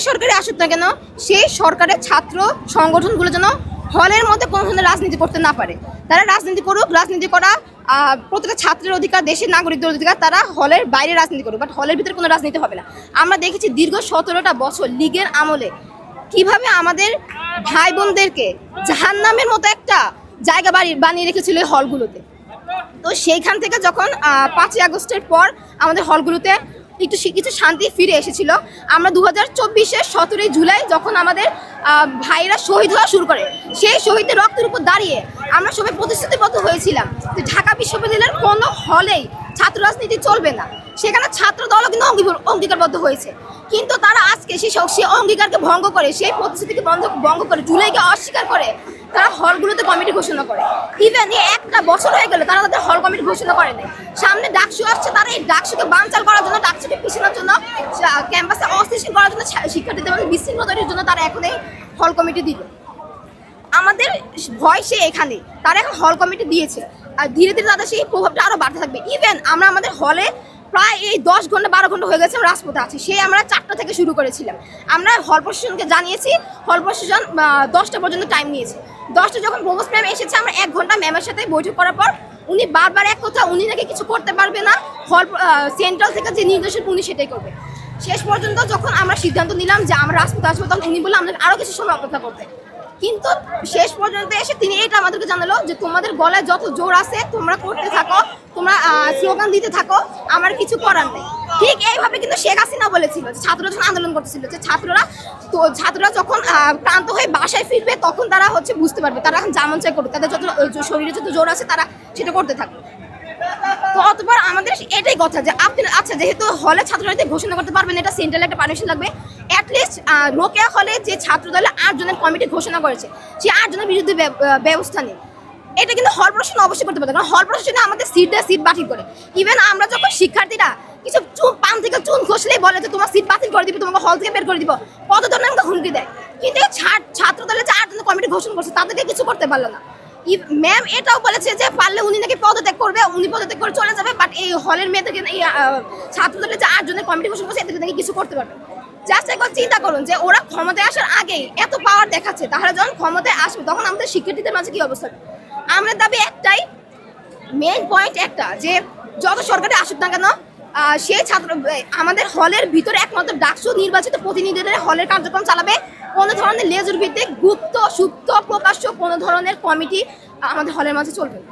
সরকারে আসুক না কেন সেই সরকারের ছাত্র সংগঠনগুলো যেন হলের মধ্যে কোনো ধরনের রাজনীতি করতে না পারে। তারা রাজনীতি করুক, রাজনীতি করা প্রত্যেকটা ছাত্রের অধিকার, দেশের নাগরিকদের অধিকার, তারা হলের বাইরে রাজনীতি করুক, বাট হলের ভিতরে কোনো রাজনীতি হবে না। আমরা দেখেছি দীর্ঘ 17টা বছর লীগের আমলে কিভাবে আমাদের ভাই বোনদেরকে জাহান্নামের মতো একটা জায়গা বানিয়ে রেখেছিল এই হলগুলোতে। তো সেইখান থেকে যখন 5ই আগস্টের পর আমাদের হলগুলোতে কিছু শান্তি ফিরে এসেছিল, আমরা 2024-এর 17ই জুলাই যখন আমাদের ভাইরা শহীদ হওয়া শুরু করে, সেই শহীদের রক্তের উপর দাঁড়িয়ে আমরা সবাই প্রতিশ্রুতিবদ্ধ হয়েছিলাম যে ঢাকা বিশ্ববিদ্যালয়ের কোনো হলেই ছাত্র রাজনীতি চলবে না। সেখানে ছাত্র দলও কিন্তু অঙ্গীকারবদ্ধ হয়েছে, কিন্তু তারা আজকে সেই অঙ্গীকারকে ভঙ্গ করে, সেই প্রতিশ্রুতিকে ভঙ্গ করে, জুলাইকে অস্বীকার করে তারা হলগুলোতে কমিটি ঘোষণা করে। ইভেন একটা বছর হয়ে গেল তারা তাদের হল কমিটি ঘোষণা করে নাই। সামনে ডাকসু আসছে, তারা এই ডাকসুকে বানচাল করার জন্য, ডাকসুকে পিছানোর জন্য, ক্যাম্পাসে অস্থিতিশীল করার জন্য, শিক্ষার্থীদের মধ্যে বিশৃঙ্খলা তৈরির জন্য তারা এখন এই হল কমিটি দিল। আমাদের ভয় সে এখানে, তারা এখন হল কমিটি দিয়েছে, আর ধীরে ধীরে তাদের সেই প্রভাবটা আরও বাড়তে থাকবে। ইভেন আমরা আমাদের হলে প্রায় এই 10 ঘন্টা 12 ঘন্টা হয়ে গেছে রাজপথে আছি। সেই আমরা 4টা থেকে শুরু করেছিলাম, আমরা হল প্রশাসনকে জানিয়েছি, হল প্রশাসন 10টা পর্যন্ত টাইম নিয়েছে। 10টা যখন প্রভোস্ট ম্যাম এসেছে, আমরা 1 ঘন্টা ম্যামের সাথে বৈঠক করার পর উনি বারবার এক কথা, উনি নাকি কিছু করতে পারবে না, হল সেন্ট্রাল থেকে যে নির্দেশন উনি সেটাই করবে। শেষ পর্যন্ত যখন আমরা সিদ্ধান্ত নিলাম যে আমরা রাজপথে আসবো, তখন উনি বললেন আমাদের আরও কিছু সময় অপেক্ষা করতে। কিন্তু শেষ পর্যন্ত এসে তিনি এটা আমাদেরকে জানালো যে তোমাদের গলায় যত জোর আছে তোমরা করতে থাকো, তোমরা স্লোগান দিতে থাকো, আমার কিছু করার নেই। ঠিক এইভাবে কিন্তু শেখ হাসিনা বলেছিল, ছাত্ররা যখন আন্দোলন করতেছিল, যে ছাত্ররা যখন ক্লান্ত হয়ে বাসায় ফিরবে তখন তারা বুঝতে পারবে, তারা এখন যেমন চাই করবে, তাদের যত শরীরে যত জোর আছে তারা সেটা করতে থাকবে। তো অতপর আমাদের এটাই কথা যে আপনি আচ্ছা, যেহেতু হলে ছাত্ররাজনীতি ঘোষণা করতে পারবেন, এটা সেন্ট্রাল একটা পারমিশন লাগবে। অ্যাটলিস্ট রোকেয়া হলে যে ছাত্র দলে 8 জনের কমিটি ঘোষণা করেছে, সেই 8 জনের বিরুদ্ধে ব্যবস্থা নেই। এটা কিন্তু হল প্রশাসন অবশ্যই করতে পারে, কারণ হল প্রশাসনে আমাদের সিট বাতিল করে। ইভেন আমরা যখন শিক্ষার্থীরা কিছু পান থেকে চুন খসলেই বলে যে তোমার সিট বাতিল করে দিবে, তোমাকে হল থেকে বের করে দিব, কত ধরনের আমাকে হুমকি দেয়। কিন্তু ছাত্র দলে যে 8 জনের কমিটি ঘোষণা করছে তাদেরকে কিছু করতে পারলো না। ম্যাম এটাও বলেছে যে পারলে উনি নাকি পদত্যাগ করবে, উনি পদত্যাগ করে চলে যাবে, বাট এই হলের মেয়েদেরকে, এই ছাত্র দলের যে 8 জনের কমিটি ঘোষণা করছে এদেরকে নাকি কিছু করতে পারবে। জাস্ট একবার চিন্তা করুন যে ওরা ক্ষমতায় আসার আগেই এত পাওয়ার দেখাচ্ছে, তাহলে যখন ক্ষমতায় আসবে তখন আমাদের শিক্ষার্থীদের মাঝে কি অবস্থা। আমরা দাবি একটাই, মেইন পয়েন্ট একটা, যে যত সরকারে আসুক না কেন সেই আমাদের হলের ভিতরে একমাত্র ডাকসু নির্বাচিত প্রতিনিধিদের হলের কার্যক্রম চালাবে। কোনো ধরনের লেজুর ভিত্তিক গুপ্ত সুপ্ত প্রকাশ্য কোনো ধরনের কমিটি আমাদের হলের মাঝে চলবে না।